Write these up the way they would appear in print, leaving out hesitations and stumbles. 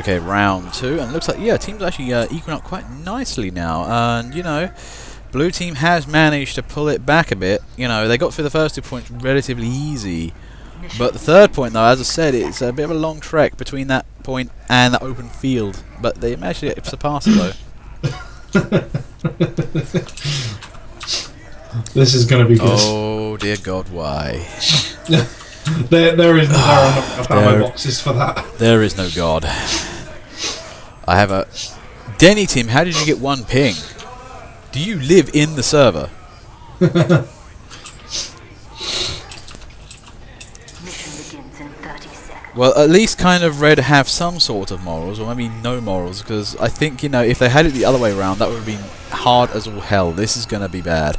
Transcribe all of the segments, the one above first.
Okay, round 2, and it looks like, yeah, teams are actually equaling up quite nicely now, and, you know, blue team has managed to pull it back a bit. You know, they got through the first 2 points relatively easy, but the third point, though, as I said, it's a bit of a long trek between that point and the open field, but they managed to surpass it, though. This is going to be good. Oh, dear God, why? There is enough ammo boxes for that. There is no God. I have a... Denny team, how did you get 1 ping? Do you live in the server? Well, at least kind of Red have some sort of morals, or maybe no morals, because I think, you know, if they had it the other way around, that would have been hard as all hell. This is going to be bad.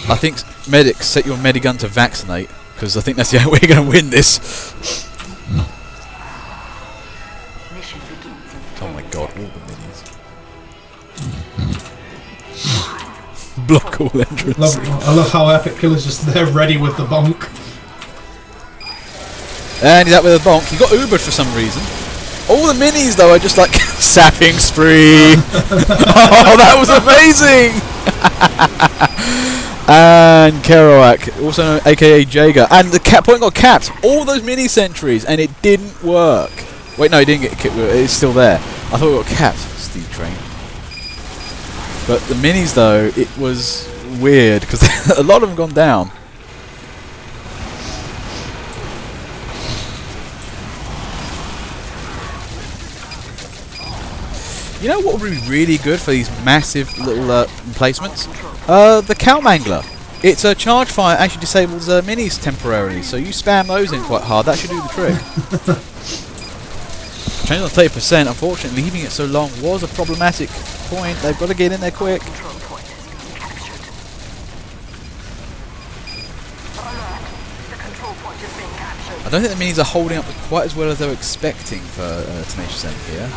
I think medics, set your medigun to vaccinate, because I think that's the only way you're going to win this. Oh my God, all the minis. Block all entrance. I love how Epic Killer's just there ready with the bonk. And he's out with a bonk. He got Ubered for some reason. All the minis, though, are just like sapping spree. Oh, that was amazing! And Kerouac, also aka Jaeger. And the point got capped. All those mini sentries, and it didn't work. Wait, no, it didn't get capped. It's still there. I thought it got capped. Steve Train. But the minis, though, it was weird, because a lot of them gone down. You know what would be really good for these massive little emplacements? The Cow Mangler. It's a charge fire, actually disables minis temporarily, so you spam those in quite hard, that should do the trick. Change on 30%, unfortunately leaving it so long was a problematic point. They've got to get in there quick. I don't think the minis are holding up quite as well as they were expecting for Tenacious N here.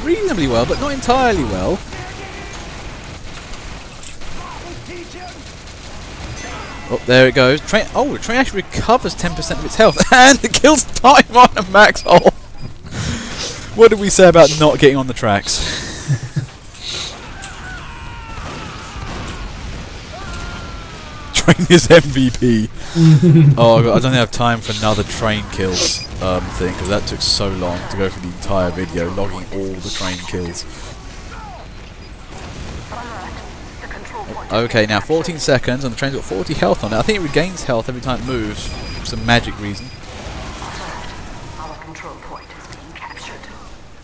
Reasonably well, but not entirely well. Oh, there it goes. The train actually recovers 10% of its health, and it kills time on a max hole. What did we say about not getting on the tracks? Train is MVP. Oh God, I don't have time for another train kills thing, because that took so long to go through the entire video, logging all the train kills. Okay, now 14 seconds, and the train's got 40 health on it. I think it regains health every time it moves, for some magic reason.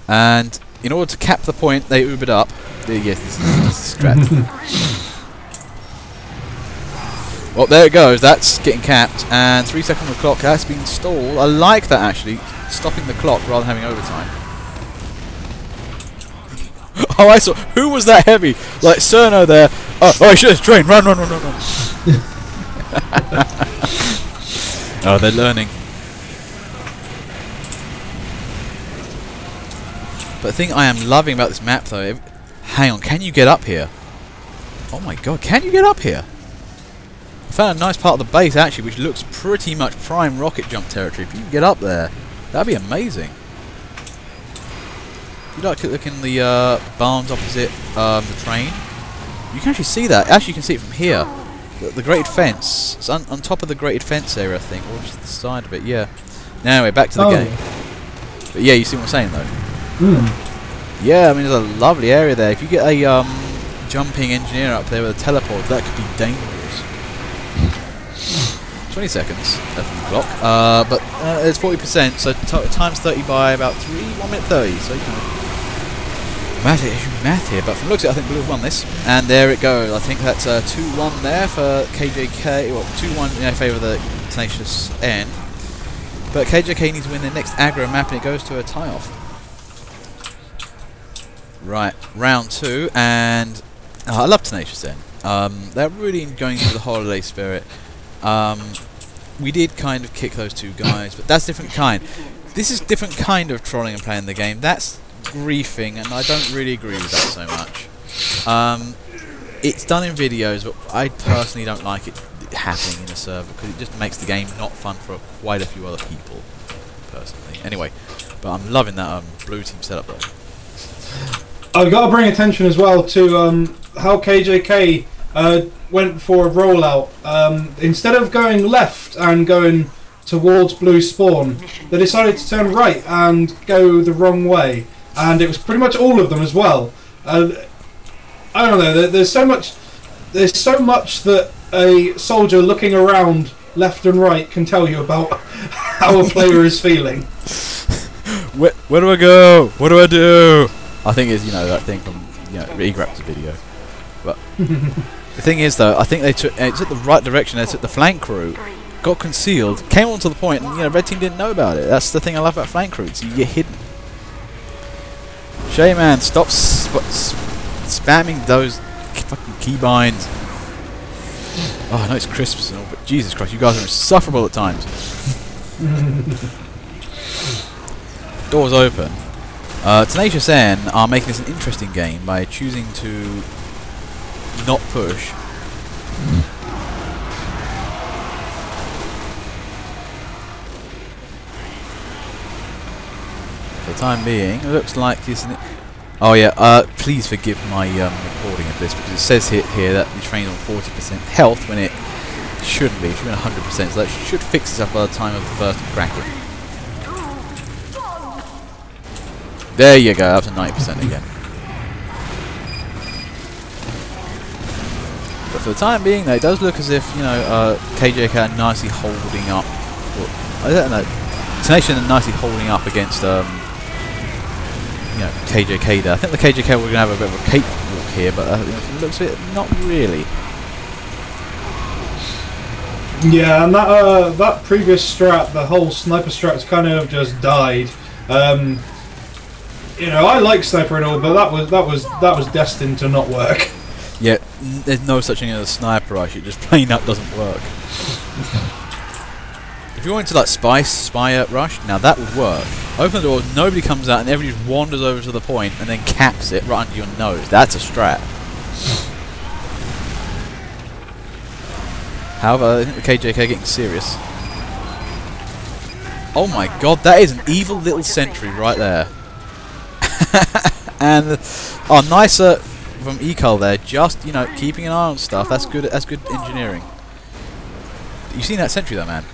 And in order to cap the point, they Ubered up. Yes, this is strat. Well, there it goes. That's getting capped, and 3 seconds on the clock has been stalled. I like that, actually, stopping the clock rather than having overtime. Oh, I saw. Who was that heavy? Like Cerno there. Oh, I should have trained. Run, run, run, run, run. Oh, they're learning. But the thing I am loving about this map, though, hang on, can you get up here? Oh my God, can you get up here? I found a nice part of the base, actually, which looks pretty much prime rocket jump territory. If you can get up there, that'd be amazing. If you like to look in the barns opposite the train, you can actually see that. Actually, you can see it from here. The grated fence. It's on top of the grated fence area, I think, or just the side of it, yeah. Now, anyway, back to the game. But yeah, you see what I'm saying, though? Yeah, I mean, there's a lovely area there. If you get a jumping engineer up there with a teleport, that could be dangerous. 20 seconds left on the clock, but it's 40%, so times 30 by about 1 minute 30, so you can math here, but from looks at it, I think Blue have won this, and there it goes. I think that's 2-1 there for KJK, well, 2-1 in favour of the Tenacious N, but KJK needs to win their next aggro map, and it goes to a tie-off. Right, round 2, and I love Tenacious N. They're really going into the holiday spirit. We did kind of kick those 2 guys, but that's different kind. This is different kind of trolling and playing the game. That's griefing, and I don't really agree with that so much. It's done in videos, but I personally don't like it happening in a server, because it just makes the game not fun for quite a few other people. personally. Anyway, but I'm loving that blue team setup though. I've got to bring attention as well to how KJK went for a rollout. Instead of going left and going towards blue spawn, they decided to turn right and go the wrong way, and it was pretty much all of them as well. I don't know. There's so much that a soldier looking around left and right can tell you about how a player is feeling. Where do I go? What do I do? I think it's, you know, that thing from, you know, Egrap's video. But the thing is though, I think they took the right direction. They took the flank route, got concealed, came on to the point, and, you know, red team didn't know about it. That's the thing I love about flank routes. You get hidden. Shay, man, stop spamming those fucking keybinds. Oh, I know it's Christmas and all, but Jesus Christ, you guys are insufferable at times. Doors open. Tenacious N are making this an interesting game by choosing to not push. For the time being, it looks like this. Oh yeah, please forgive my recording of this, because it says here that the train's on 40% health when it shouldn't be. It should be 100%, so that should fix itself by the time of the first cracker. There you go, up to 90% again. But for the time being, though, it does look as if, you know, KJK are nicely holding up. Well, I don't know. Tenacious are nicely holding up against, you know, KJK there. I think the KJK we're going to have a bit of a cakewalk here, but it looks a bit not really. Yeah, and that previous strat, the whole sniper strat's kind of just died. You know, I like sniper and all, but that was destined to not work. Yeah, there's no such thing as a sniper rush. It just plain up doesn't work. If you want to like spy rush, now that would work. Open the door, nobody comes out, and everybody just wanders over to the point and then caps it right under your nose. That's a strat. However, I think the KJK are getting serious. Oh my god, that is an evil little sentry right there. And oh, nicer from Ecol there. Just, you know, keeping an eye on stuff. That's good. That's good engineering. You seen that sentry though, man?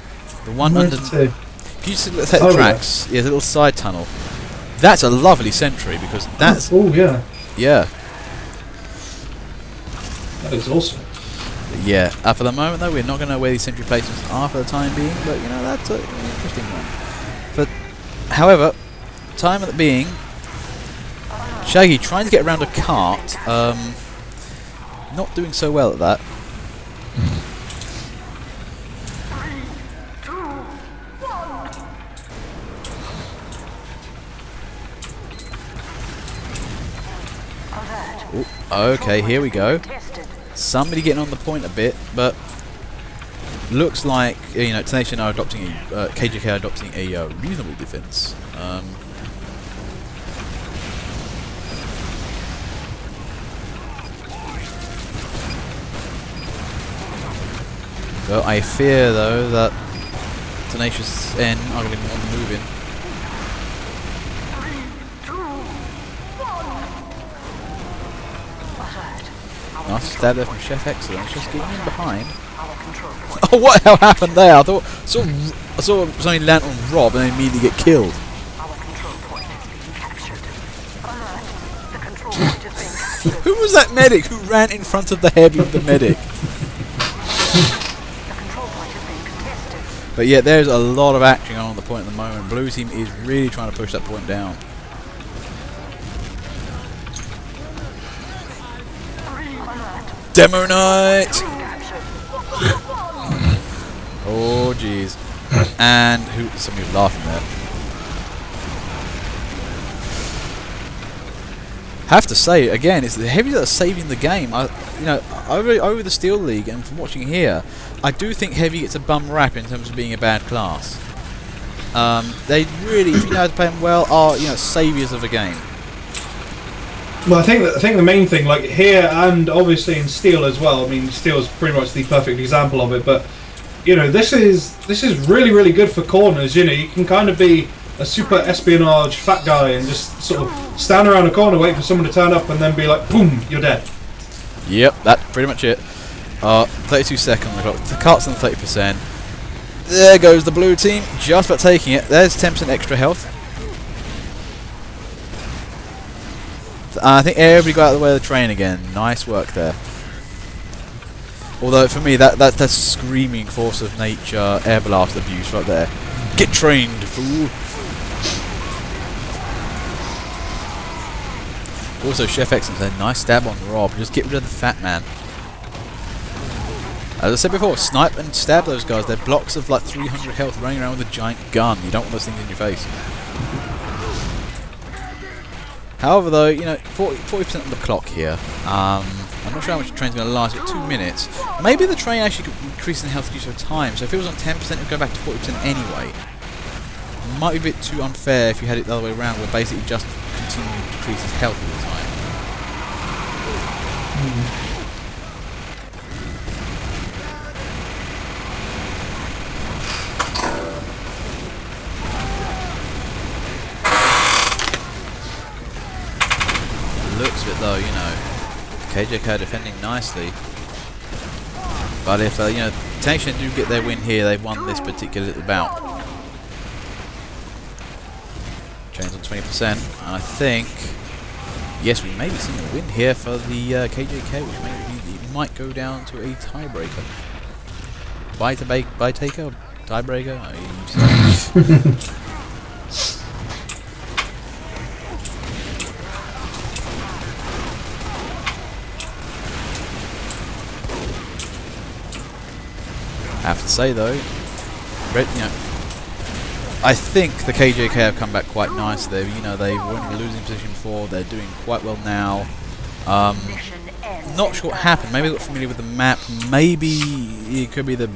The one under. Can you just take the tracks? Yeah, the little side tunnel. That's a lovely sentry because that's. Oh yeah. Yeah. That is awesome. Yeah. For the moment though, we're not going to know where these sentry placements are for the time being, but you know that's an interesting one. But however, time at the being. Shaggy trying to get around a cart, not doing so well at that. Ooh, okay, here we go. Somebody getting on the point a bit, but looks like, you know, Tenacious are adopting KJK are adopting a reasonable defense. Well, I fear though that Tenacious N are going to be on the move in. Nice stab there from Chef Excellence, just getting in behind. Oh, what the hell happened there? I thought I saw something land on Rob and then immediately get killed. Who was that medic who ran in front of the heavy of the medic? But yeah, there's a lot of action on the point at the moment. Blue team is really trying to push that point down. Demo night! Oh jeez. And somebody was laughing there. Have to say again, it's the heavies that are saving the game. You know, over the Steel League, and from watching here, I do think Heavy gets a bum rap in terms of being a bad class. They really, if you know how to play them well, are, you know, saviours of the game. Well, I think the main thing, like here and obviously in Steel as well. I mean, Steel is pretty much the perfect example of it. But you know, this is really good for corners. You know, you can kind of be a super espionage fat guy and just sort of stand around a corner, wait for someone to turn up, and then be like, boom, you're dead. Yep, that's pretty much it. 32 seconds on the clock. The cart's on 30%. There goes the blue team, just about taking it. There's 10% extra health. I think everybody got out of the way of the train again. Nice work there. Although for me, that's screaming force of nature air blast abuse right there. Get trained, fool. Also, Chef Excellence, a nice stab on Rob. Just get rid of the fat man. As I said before, snipe and stab those guys. They're blocks of like 300 health running around with a giant gun. You don't want those things in your face. However, though, you know, 40% on the clock here. I'm not sure how much the train's going to last, but 2 minutes. Maybe the train actually could increase in health use over time. So if it was on 10%, it would go back to 40% anyway. Might be a bit too unfair if you had it the other way around, where basically just continue to decrease his health all the time. Looks of it though, you know, KJK defending nicely. But if you know, Tenacious N do get their win here, they've won this particular little bout. Chains on 20%, and I think, yes, we may be seeing a win here for the KJK, which maybe might go down to a tiebreaker. Bye taker, tiebreaker. I have to say though, you know, I think the KJK have come back quite nicely. You know, they were in a losing position before. They're doing quite well now. Not sure what happened. Maybe they got familiar with the map. Maybe it could be the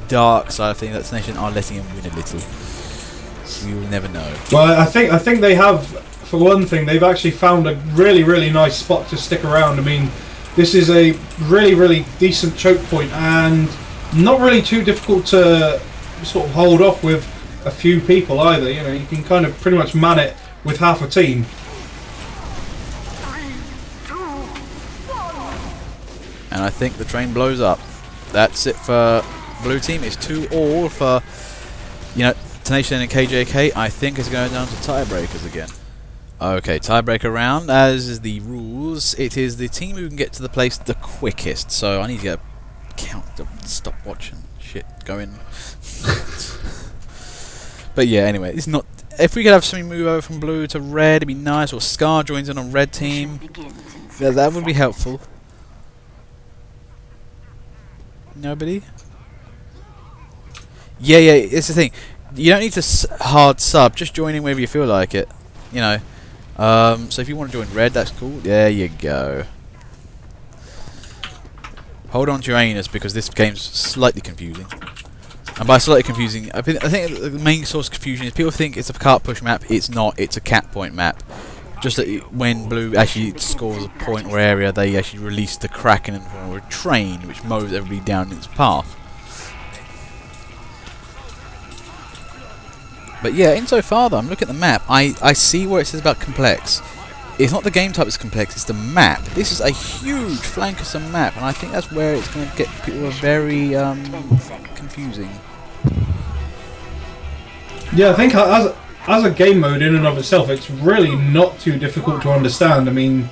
dark side of things that Nation are letting him win a little. We will never know. Well, I think they have, for one thing, they've actually found a really nice spot to stick around. I mean, this is a really decent choke point and not really too difficult to sort of hold off with a few people either. You know, you can kind of pretty much man it with half a team. 3, 2, 1. And I think the train blows up. That's it for blue team. It's 2-all for, you know, Tenacious N and KJK. I think it's going down to tiebreakers again. Okay, tiebreaker round. As is the rules, it is the team who can get to the place the quickest. So I need to get a count to stop watching shit going. But yeah, anyway, it's not. If we could have something move over from blue to red, it'd be nice. Or Scar joins in on red team. Yeah, that would be helpful. Nobody? Yeah, it's the thing. You don't need to hard sub. Just join in wherever you feel like it. You know. So if you want to join red, that's cool. There you go. Hold on to your anus because this game's slightly confusing. And by slightly confusing, I think the main source of confusion is people think it's a cart push map. It's not. It's a cat point map. Just that when blue actually scores a point or area, they actually release the Kraken or a train which mows everybody down its path. But yeah, insofar though, I'm looking at the map. I see where it says about complex. It's not the game type that's complex, it's the map. This is a huge flankersome map, and I think that's where it's going to get people very confusing. Yeah, I think as a game mode in and of itself, it's really not too difficult to understand. I mean,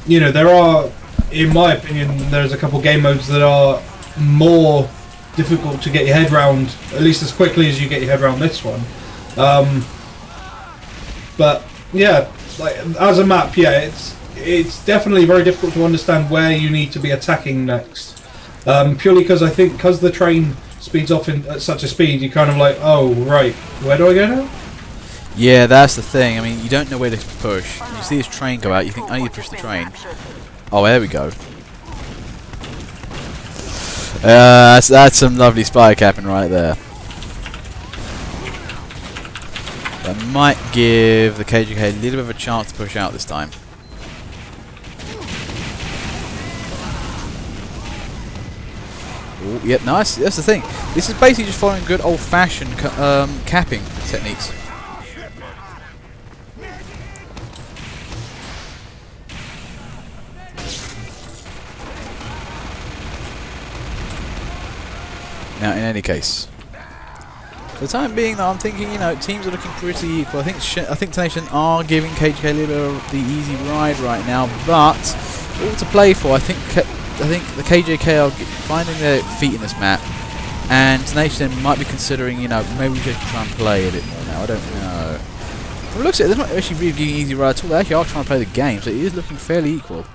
you know, there are, in my opinion, there's a couple game modes that are more difficult to get your head round, at least as quickly as you get your head around this one. But yeah, like as a map, yeah, it's definitely very difficult to understand where you need to be attacking next. Purely because I think because the train speeds off at such a speed, you're kind of like, oh right, where do I go now? Yeah, that's the thing. I mean, you don't know where to push. You see this train go out, you think, I need to push the train. Oh, there we go. That's some lovely spy capping right there. That might give the KJK a little bit of a chance to push out this time. Oh, yep, nice. That's the thing. This is basically just following good old-fashioned capping techniques. Now, in any case, for the time being, though, I'm thinking, you know, teams are looking pretty equal. I think Tenacious N are giving KJK a little bit of the easy ride right now, but all to play for. I think the KJK are finding their feet in this map, and Tenacious N might be considering, you know, maybe we should try and play a bit more now. I don't know. From the looks of it, they're not actually really giving easy ride at all. They actually are trying to play the game, so it is looking fairly equal.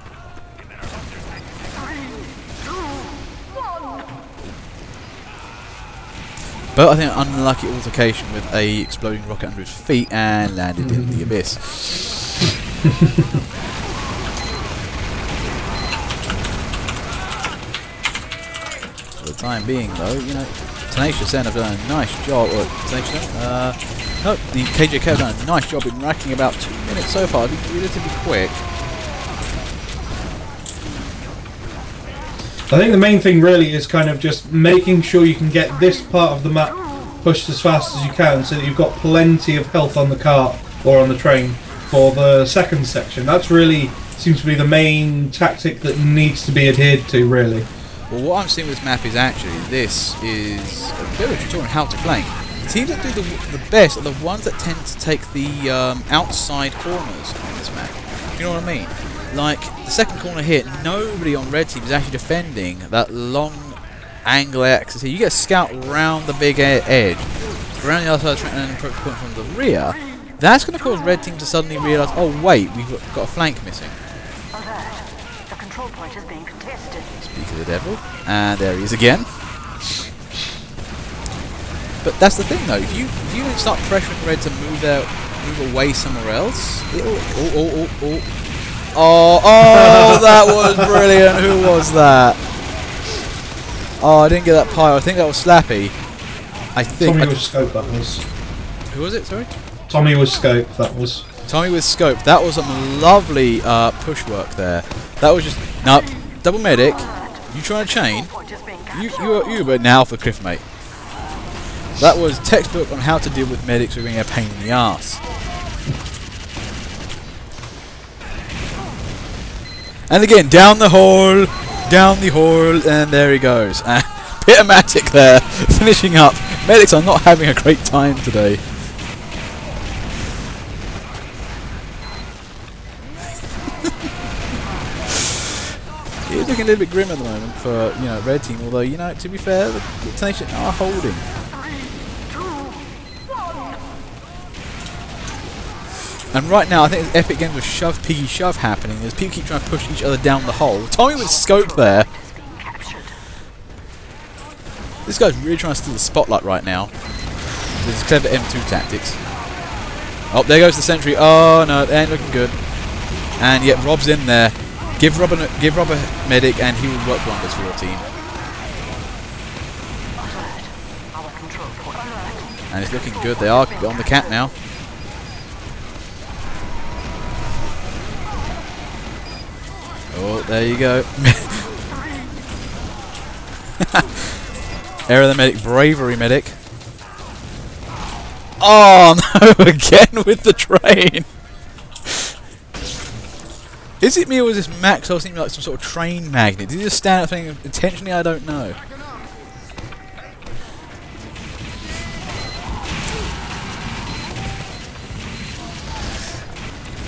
But I think an unlucky altercation with a exploding rocket under his feet and landed in the abyss. For the time being, though, you know, Tenacious N have done a nice job. Or Tenacious N? No, the KJK have done a nice job in racking about 2 minutes so far. It'll be relatively quick. I think the main thing really is kind of just making sure you can get this part of the map pushed as fast as you can so that you've got plenty of health on the cart or on the train for the second section. That's really seems to be the main tactic that needs to be adhered to, really. Well, what I'm seeing with this map is actually this is a bit of a tutorial on how to flank. The teams that do the best are the ones that tend to take the outside corners on this map. You know what I mean? Like, the second corner here, nobody on red team is actually defending that long angle axis here. You get a scout around the big edge, around the other side of the train, and then approach point from the rear. That's going to cause red team to suddenly realise, oh wait, we've got a flank missing. The control point is being contested. Speak of the devil. And there he is again. But that's the thing though, if you don't start pressuring red to move away somewhere else, it'll... Oh, that was brilliant. Who was that? Oh, I didn't get that pyro. I think that was Slappy. I think. Tommy with scope, that was. Who was it, sorry? Tommy with scope, that was. Tommy with scope. That was some lovely push work there. That was just... No, double medic. You trying to chain? You but now for Cliff, mate. That was textbook on how to deal with medics who are being a pain in the arse. And again, down the hole, and there he goes. And Pitamatic there, finishing up. Medics are not having a great time today. He's looking a little bit grim at the moment for, you know, red team. Although, you know, to be fair, the Tenacious N are holding. And right now, I think there's epic games of shove, piggy, shove happening as people keep trying to push each other down the hole. Tommy with scope there. This guy's really trying to steal the spotlight right now. This is clever M2 tactics. Oh, there goes the sentry. Oh no, it ain't looking good. And yet Rob's in there. Give Rob a medic, and he will work wonders for your team. And it's looking good. They are on the cap now. Oh, there you go. Error the medic, bravery medic. Oh no, again with the train. Is it me or is this Max? I was thinking like some sort of train magnet. Did he just stand up thinking intentionally? I don't know.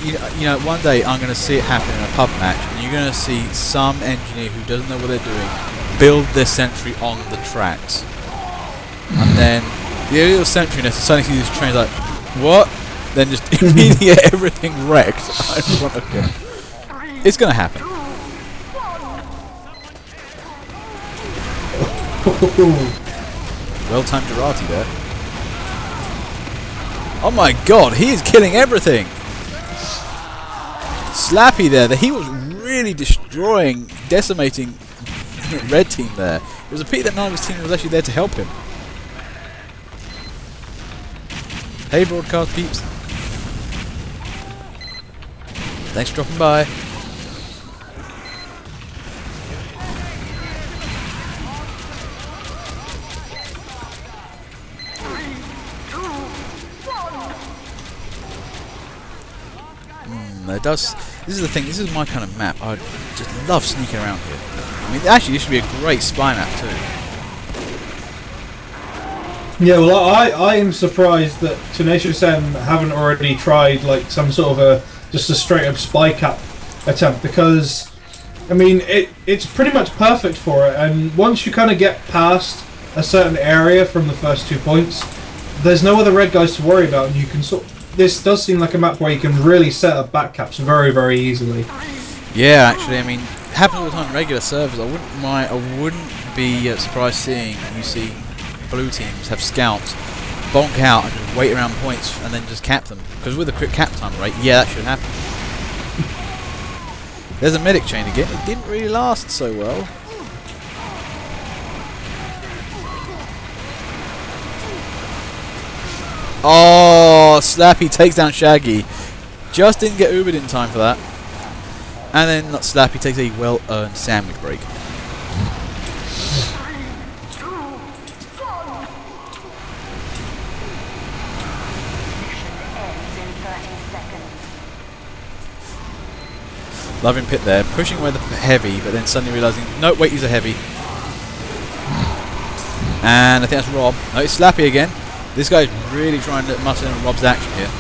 You know, one day I'm going to see it happen in a pub match, and you're going to see some engineer who doesn't know what they're doing build their sentry on the tracks. And then the little sentry nest suddenly sees this train like, what? Then just immediately get everything wrecked in front of him. It's going to happen. Well-timed Gerati there. Oh my god, he is killing everything! Slappy there, that he was really destroying, decimating red team there. It was a pity that none of his team was actually there to help him. Hey broadcast peeps. Thanks for dropping by. there. This is the thing. This is my kind of map. I just love sneaking around here. I mean, actually, this should be a great spy map too. Yeah, well, I am surprised that Tenacious N haven't already tried like some sort of just a straight up spy cap attempt, because I mean it's pretty much perfect for it, and once you kind of get past a certain area from the first 2 points, there's no other red guys to worry about, and you can this does seem like a map where you can really set up back caps very, very easily. Yeah, actually, I mean, it happens all the time in regular servers. I wouldn't be surprised seeing you see blue teams have scouts bonk out and just wait around points and then just cap them, because with a quick cap time rate, yeah, that should happen. There's a medic chain again. It didn't really last so well. Oh, Slappy takes down Shaggy. Just didn't get Ubered in time for that. And then Slappy takes a well-earned sandwich break. Loving Pit there, pushing away the heavy, but then suddenly realising, no, wait, he's a heavy. And I think that's Rob. No, it's Slappy again. This guy's really trying to muscle in Rob's action here.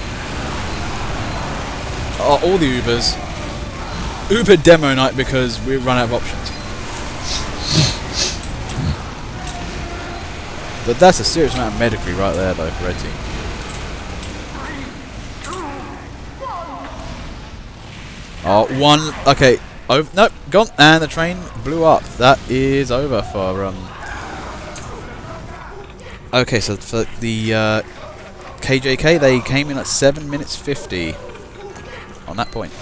Oh, all the Ubers. Uber demo night because we run out of options. But that's a serious amount of medicry right there, though, for Red Team. Oh, one. Okay. Over. Nope. Gone. And the train blew up. That is over for Okay, so for the KJK, they came in at 7 minutes 50 on that point.